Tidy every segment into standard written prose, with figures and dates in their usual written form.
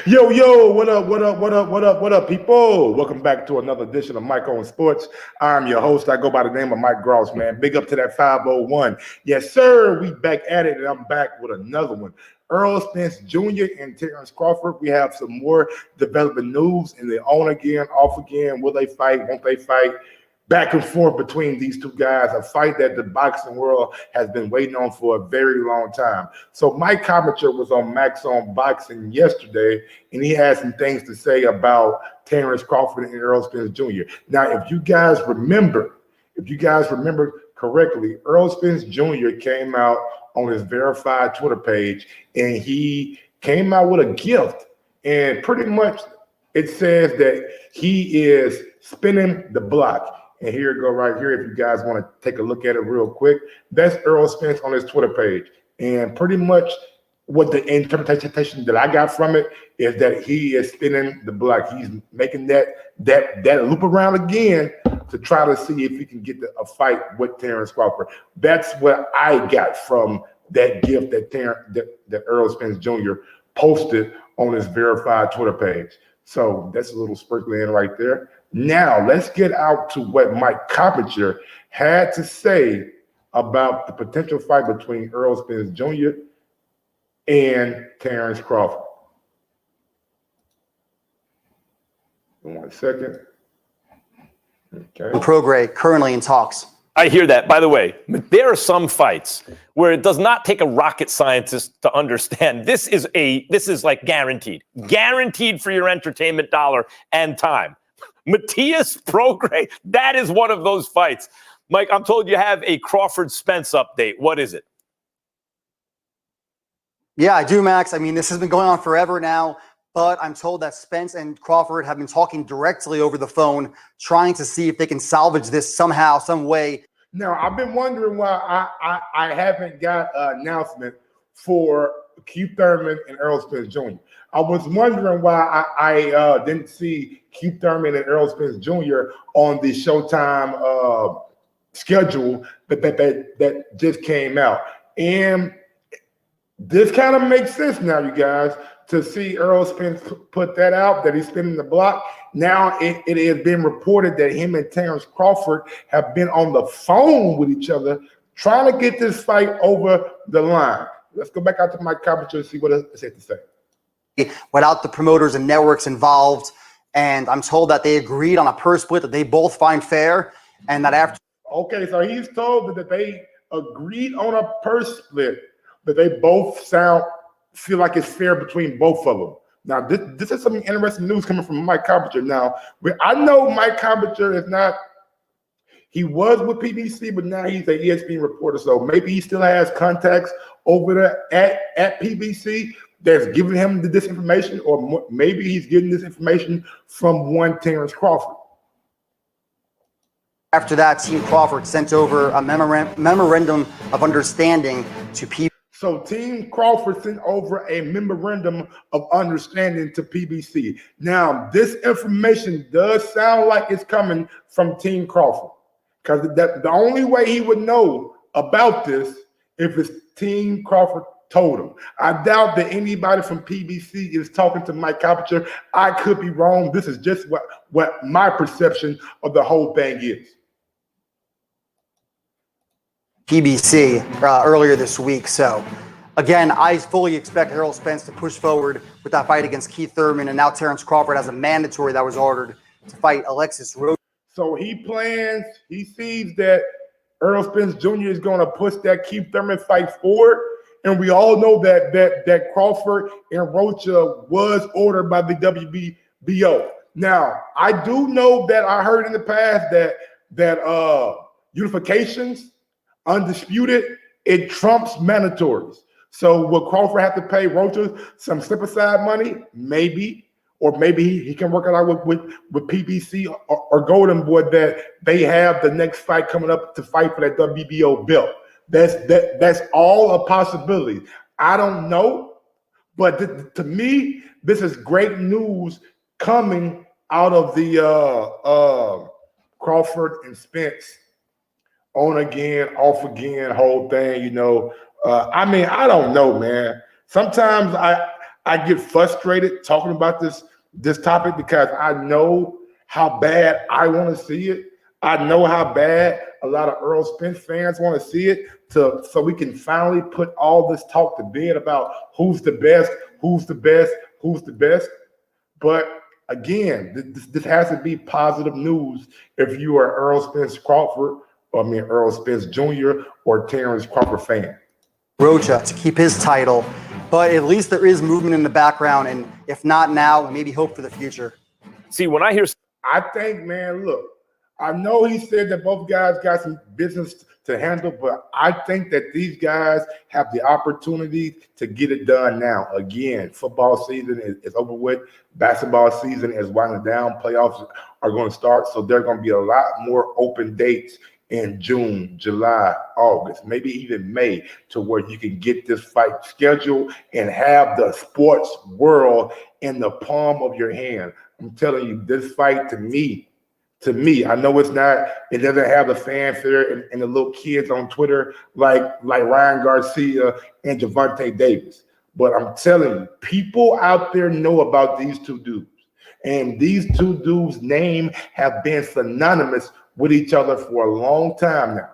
Yo, what up, people? Welcome back to another edition of Mike on Sports. I'm your host. I go by the name of Mike Gross, man. Big up to that 501. Yes, sir. We back at it, and I'm back with another one. Errol Spence Jr. and Terence Crawford. We have some more developing news, and they're on again, off again. Will they fight? Won't they fight? Back and forth between these two guys, a fight that the boxing world has been waiting on for a very long time. So Mike Coppinger was on Max on Boxing yesterday, and he had some things to say about Terence Crawford and Errol Spence Jr. Now, if you guys remember correctly, Errol Spence Jr. came out on his verified Twitter page, and he came out with a gift, and pretty much it says that he is spinning the block. And here it go right here. If you guys want to take a look at it real quick, that's Errol Spence on his Twitter page. And pretty much what the interpretation that I got from it is that he is spinning the block. He's making that loop around again to try to see if he can get a fight with Terence Crawford. That's what I got from that gift that Errol Spence Jr. posted on his verified Twitter page. So that's a little sprinkling right there. Now, let's get out to what Mike Coppinger had to say about the potential fight between Errol Spence Jr. and Terence Crawford. 1 second. Okay. Prograis currently in talks. I hear that. By the way, there are some fights where it does not take a rocket scientist to understand. This is like guaranteed for your entertainment dollar and time. Matthias Prograis, that is one of those fights. Mike, I'm told you have a Crawford Spence update. What is it? Yeah, I do, Max. I mean, this has been going on forever now, but I'm told that Spence and Crawford have been talking directly over the phone, trying to see if they can salvage this somehow, some way. Now, I've been wondering why I haven't got an announcement for Keith Thurman and Errol Spence Jr. I was wondering why I didn't see Keith Thurman and Errol Spence Jr. on the Showtime schedule that just came out. And this kind of makes sense now, you guys, to see Errol Spence put that out, that he's spinning the block. Now it has been reported that him and Terence Crawford have been on the phone with each other trying to get this fight over the line. Let's go back out to Mike Coppinger and see what it has to say. Without the promoters and networks involved, and I'm told that they agreed on a purse split that they both find fair, and that after. Okay, so he's told that they agreed on a purse split that they both feel like it's fair between both of them. Now, this is some interesting news coming from Mike Coppinger. Now, I know Mike Coppinger is not. He was with PBC, but now he's an ESPN reporter, so maybe he still has contacts over there at PBC that's giving him this information, or maybe he's getting this information from one Terence Crawford. After that, Team Crawford sent over a memorandum of understanding to PBC. So Team Crawford sent over a memorandum of understanding to PBC. Now, this information does sound like it's coming from Team Crawford, because the only way he would know about this if it's Team Crawford told him. I doubt that anybody from PBC is talking to Mike Coppinger. I could be wrong. This is just what my perception of the whole thing is. PBC earlier this week. So, again, I fully expect Errol Spence to push forward with that fight against Keith Thurman, and now Terence Crawford has a mandatory that was ordered to fight Alexis Roach. So he sees that Errol Spence Jr. is going to push that Keith Thurman fight forward, and we all know that Crawford and Rocha was ordered by the WBO. Now, I do know that I heard in the past that unifications, undisputed, it trumps mandatories. So will Crawford have to pay Rocha some slip-aside money? Maybe. Or maybe he can work it out with PBC or Golden Boy that they have the next fight coming up to fight for that WBO belt. That's all a possibility. I don't know, but to me, this is great news coming out of the Crawford and Spence on again, off again, whole thing. I mean, I don't know, man. Sometimes I get frustrated talking about this topic because I know how bad I want to see it. I know how bad a lot of Errol Spence fans want to see it, so we can finally put all this talk to bed about who's the best, who's the best, who's the best. But again, this has to be positive news if you are Errol Spence Crawford, Errol Spence Jr. or Terence Crawford fan. Rocha to keep his title, but at least there is movement in the background, and if not now, maybe hope for the future. See, when I hear, I think, man, look, I know he said that both guys got some business to handle, but I think that these guys have the opportunity to get it done now. Again, football season is over with. Basketball season is winding down. Playoffs are going to start, so there are going to be a lot more open dates in June, July, August, maybe even May, to where you can get this fight scheduled and have the sports world in the palm of your hand. I'm telling you, this fight to me, I know it doesn't have the fanfare and the little kids on Twitter like Ryan Garcia and Gervonta Davis. But I'm telling you, people out there know about these two dudes. And these two dudes' names have been synonymous with each other for a long time now.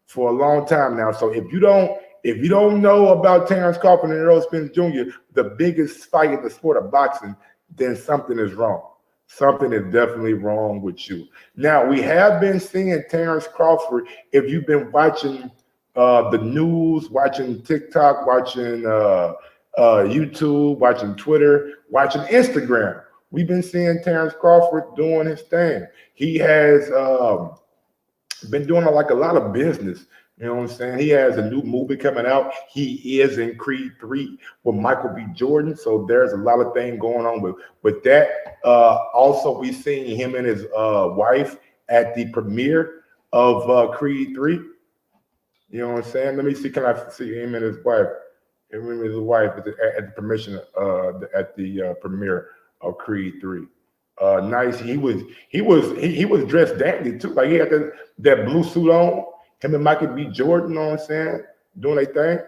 So if you don't know about Terence Crawford and Errol Spence Jr., the biggest fight in the sport of boxing, then something is wrong. Something is definitely wrong with you. Now, we have been seeing Terence Crawford, if you've been watching the news, watching TikTok, watching YouTube, watching Twitter, watching Instagram, we've been seeing Terence Crawford doing his thing. He has been doing a lot of business. You know what I'm saying? He has a new movie coming out. He is in Creed 3 with Michael B. Jordan. So there's a lot of things going on with that. Also, we seen him and his wife at the premiere of Creed 3. You know what I'm saying? Let me see. Can I see him and his wife? Him and his wife at the premiere of Creed 3. Nice. He was dressed dandy too. Like he had that blue suit on. Him and Michael B. Jordan, you know what I'm saying, doing their thing.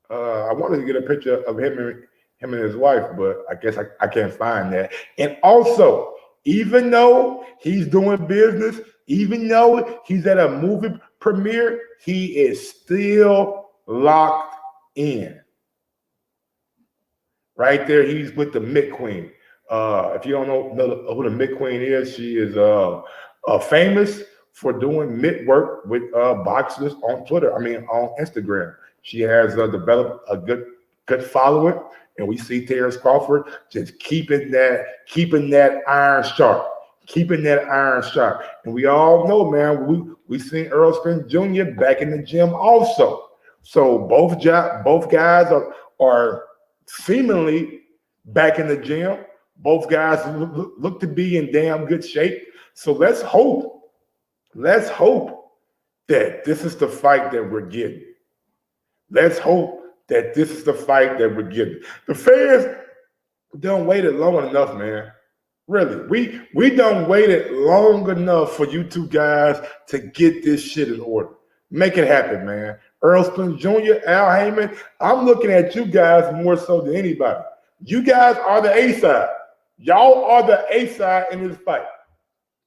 I wanted to get a picture of him and his wife, but I guess I can't find that. And also, even though he's doing business, even though he's at a movie premiere, he is still locked in. Right there, he's with the Mitt Queen. If you don't know who the Mitt Queen is, she is famous for doing mitt work with boxers on Twitter. On Instagram. She has developed a good following, and we see Terence Crawford just keeping that iron sharp. And we all know, man, we seen Errol Spence Jr. back in the gym also. So both guys are seemingly back in the gym. Both guys look to be in damn good shape. So let's hope that this is the fight that we're getting. Let's hope that this is the fight that we're getting. The fans don't waited long enough, man. Really, we done waited long enough for you two guys to get this shit in order. Make it happen, man. Errol Spence Jr., Al Heyman, I'm looking at you guys more so than anybody. You guys are the A-side. Y'all are the A-side in this fight.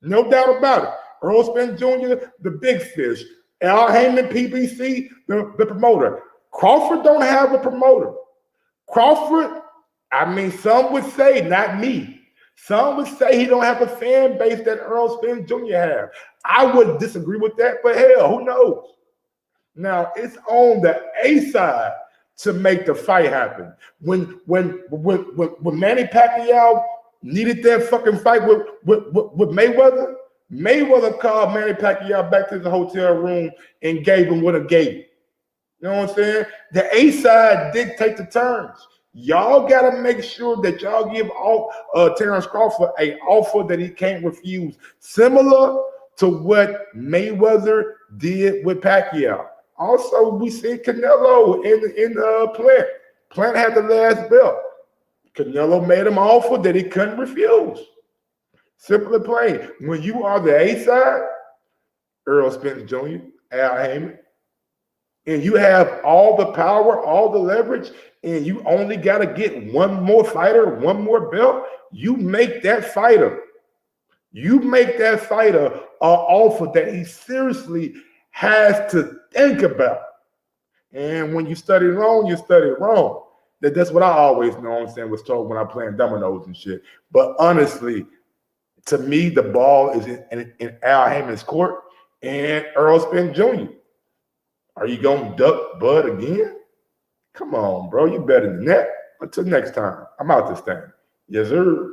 No doubt about it. Errol Spence Jr., the big fish. Al Heyman, PBC, the promoter. Crawford don't have a promoter. Crawford, some would say, not me, some would say he don't have a fan base that Errol Spence Jr. has. I would disagree with that, but hell, who knows? Now, it's on the A side to make the fight happen. When Manny Pacquiao needed that fucking fight with Mayweather, Mayweather called Manny Pacquiao back to the hotel room and gave him what he gave him. You know what I'm saying? The A side dictate the terms. Y'all got to make sure that y'all give Terence Crawford an offer that he can't refuse, similar to what Mayweather did with Pacquiao. Also, we see Canelo in Plant. Plant had the last belt. Canelo made him an offer that he couldn't refuse. Simple and plain. When you are the A side, Errol Spence Jr., Al Heyman, and you have all the power, all the leverage, and you only got to get one more fighter, one more belt, you make that fighter. You make that fighter an offer that he seriously has to think about. And when you study wrong, you study wrong. That's what I always know. I'm saying was told when I'm playing dominoes and shit. But honestly, to me, the ball is in Al Heyman's court and Errol Spence Jr. Are you gonna duck Bud again? Come on, bro. You better than that. Until next time, I'm out this thing. Yes, sir.